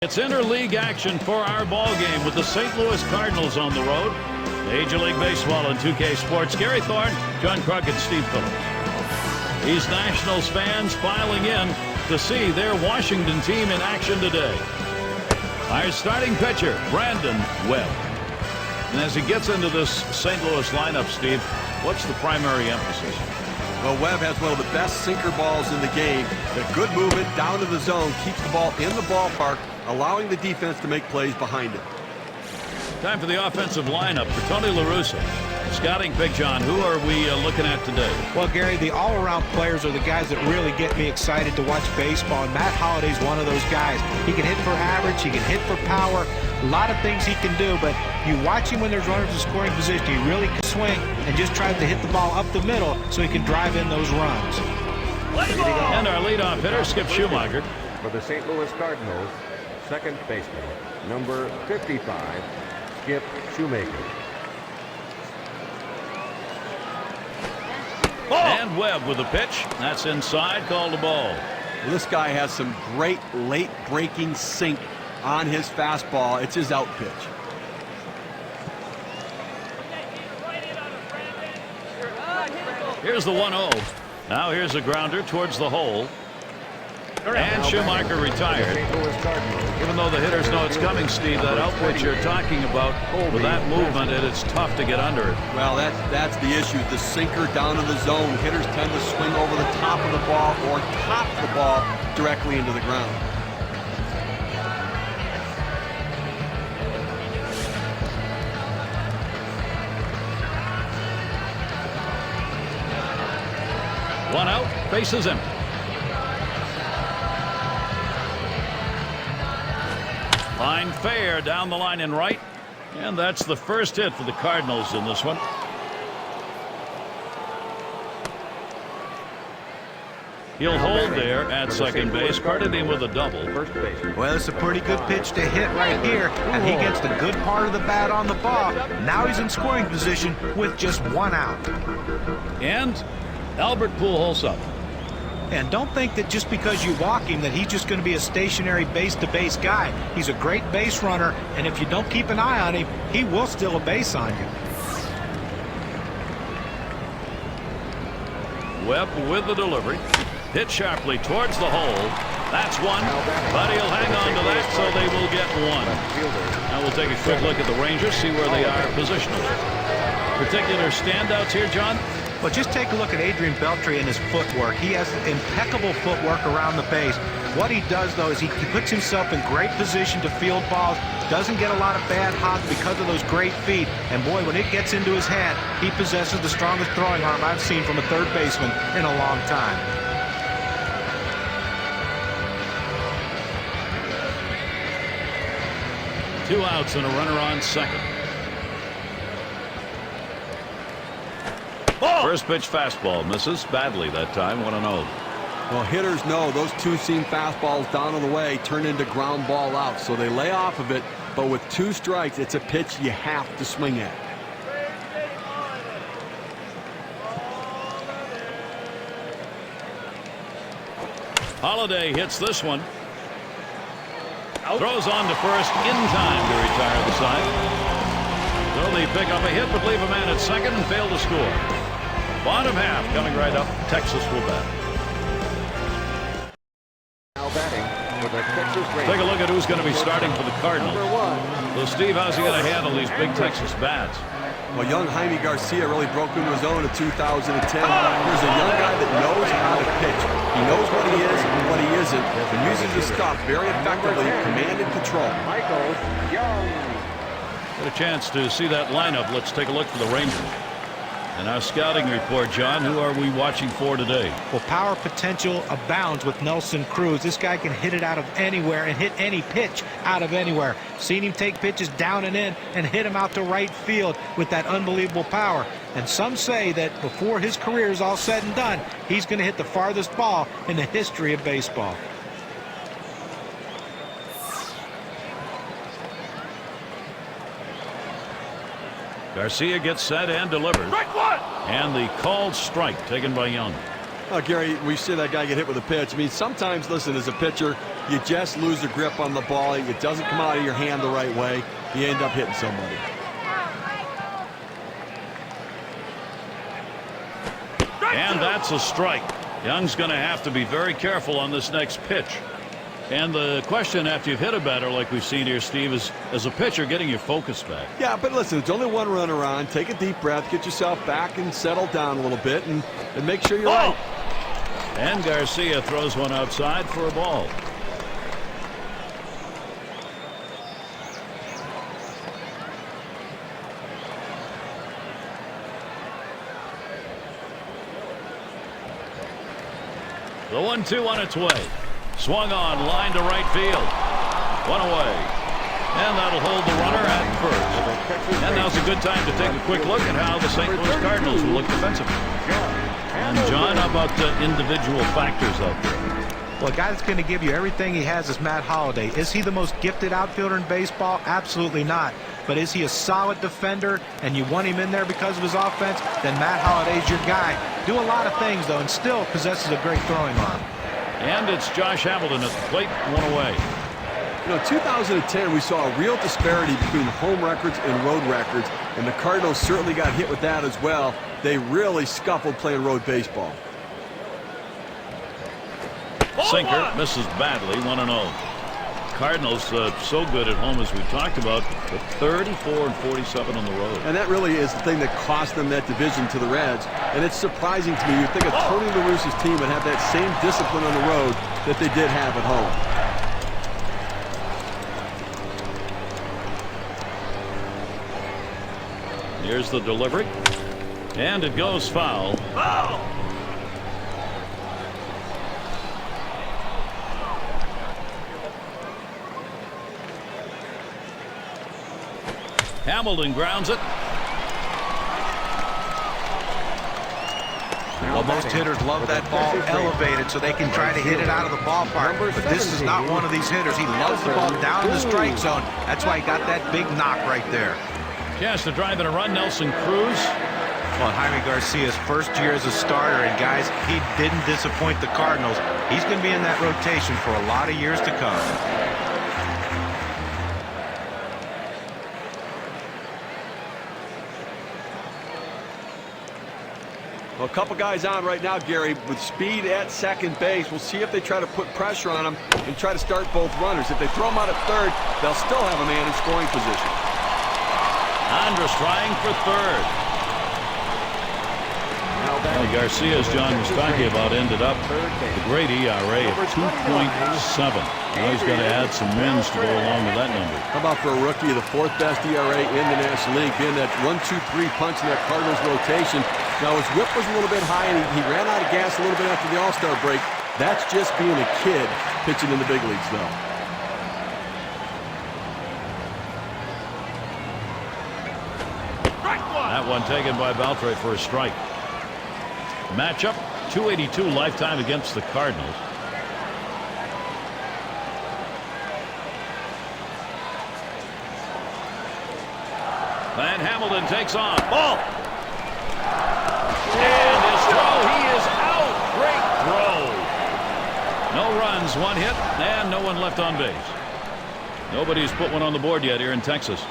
It's interleague action for our ball game with the St. Louis Cardinals on the road. Major League Baseball and 2K Sports. Gary Thorne, John Crockett, Steve Phillips. These Nationals fans filing in to see their Washington team in action today. Our starting pitcher, Brandon Webb. And as he gets into this St. Louis lineup, Steve, what's the primary emphasis? Well, Webb has one of the best sinker balls in the game. The good movement down to the zone keeps the ball in the ballpark, allowing the defense to make plays behind it. Time for the offensive lineup for Tony La Russa. Scouting pick, John, who are we looking at today? Well, Gary, the all-around players are the guys that really get me excited to watch baseball, and Matt Holliday's one of those guys. He can hit for average, he can hit for power, a lot of things he can do, but you watch him when there's runners in scoring position, he really can swing and just tries to hit the ball up the middle so he can drive in those runs. And our leadoff hitter, Skip Schumacher. For the St. Louis Cardinals, second baseman, number 55, Skip Schumacher. And Webb with a pitch. That's inside, called a ball. Well, this guy has some great late breaking sink on his fastball. It's his out pitch. Here's the 1-0. Now here's a grounder towards the hole. And Schumacher retired. Even though the hitters know it's coming, Steve, that output you're talking about, with that movement, it's tough to get under it. Well, that's the issue. The sinker down to the zone. Hitters tend to swing over the top of the ball or top the ball directly into the ground. One out, bases empty. Line fair down the line and right. And that's the first hit for the Cardinals in this one. He'll hold there at second base. Credited him with a double. Well, it's a pretty good pitch to hit right here, and he gets the good part of the bat on the ball. Now he's in scoring position with just one out. And Albert Pujols up. And don't think that just because you walk him that he's just going to be a stationary base-to-base guy. He's a great base runner, and if you don't keep an eye on him, he will steal a base on you. Webb with the delivery. Hit sharply towards the hole. That's one, but he'll hang on to that, so they will get one. Now we'll take a quick look at the Rangers, see where they are positionally. Particular standouts here, John? Well, just take a look at Adrian Beltre and his footwork. He has impeccable footwork around the base. What he does, though, is he puts himself in great position to field balls, doesn't get a lot of bad hops because of those great feet. And, boy, when it gets into his head, he possesses the strongest throwing arm I've seen from a third baseman in a long time. Two outs and a runner on second. First pitch fastball misses badly that time. 1-0. Well, hitters know those two-seam fastballs down on the way turn into ground ball outs, so they lay off of it. But with two strikes, it's a pitch you have to swing at. Holliday hits this one. Throws on to first in time to retire the side. So they pick up a hit but leave a man at second and fail to score. Bottom half coming right up. Texas will bat. Now batting for the Texas Rangers. Take a look at who's going to be starting for the Cardinals. So, Steve, how's he going to handle these big Texas bats? Well, young Jaime Garcia really broke into his own in 2010. Here's a young guy that knows how to pitch. He knows what he is and what he isn't, and uses his stuff very effectively, command and control. Michael Young. Get a chance to see that lineup. Let's take a look for the Rangers. And our scouting report, John, who are we watching for today? Well, power potential abounds with Nelson Cruz. This guy can hit it out of anywhere and hit any pitch out of anywhere. Seen him take pitches down and in and hit him out to right field with that unbelievable power. And some say that before his career is all said and done, he's going to hit the farthest ball in the history of baseball. Garcia gets set and delivers. And the called strike taken by Young. Gary, we see that guy get hit with a pitch. I mean, sometimes, listen, as a pitcher, you just lose the grip on the ball. It doesn't come out of your hand the right way. You end up hitting somebody. And that's a strike. Young's going to have to be very careful on this next pitch. And the question after you've hit a batter like we've seen here, Steve, is as a pitcher getting your focus back. Yeah, but listen, it's only one runner on. Take a deep breath, get yourself back and settle down a little bit and make sure you're right. And Garcia throws one outside for a ball. The 1-2 on its way. Swung on, line to right field. One away. And that'll hold the runner at first. And now's a good time to take a quick look at how the St. Louis Cardinals will look defensively. And John, how about individual factors out there? Well, a guy that's going to give you everything he has is Matt Holliday. Is he the most gifted outfielder in baseball? Absolutely not. But is he a solid defender and you want him in there because of his offense? Then Matt Holliday's your guy. Do a lot of things, though, and still possesses a great throwing arm. And it's Josh Hamilton at the plate, one away. You know, 2010, we saw a real disparity between home records and road records, and the Cardinals certainly got hit with that as well. They really scuffled playing road baseball. Sinker misses badly, 1-0. Cardinals so good at home as we talked about, but 34 and 47 on the road. And that really is the thing that cost them that division to the Reds. And it's surprising to me. You'd think a Tony La Russa's team would have that same discipline on the road that they did have at home. Here's the delivery. And it goes foul. Hamilton grounds it. Well, most hitters love that ball elevated so they can try to hit it out of the ballpark. But this is not one of these hitters. He loves the ball down in the strike zone. That's why he got that big knock right there. Chance to drive in a run, Nelson Cruz. Well, Jaime Garcia's first year as a starter, and guys, he didn't disappoint the Cardinals. He's going to be in that rotation for a lot of years to come. Well, a couple guys on right now, Gary, with speed at second base. We'll see if they try to put pressure on him and try to start both runners. If they throw him out at third, they'll still have a man in scoring position. Andrus trying for third. Well, Garcia, as John was talking about, ended up with a great ERA of 2.7. Now he's got to add some wins to go along with that number. How about for a rookie, the fourth best ERA in the National League, being that 1-2-3 punch in that Cardinals rotation. Now his whip was a little bit high, and he ran out of gas a little bit after the All-Star break. That's just being a kid pitching in the big leagues, though. That one taken by Beltre for a strike. Matchup, 282 lifetime against the Cardinals. And Hamilton takes on. Ball! And his throw, he is out. Great throw. No runs, one hit, and no one left on base. Nobody's put one on the board yet here in Texas.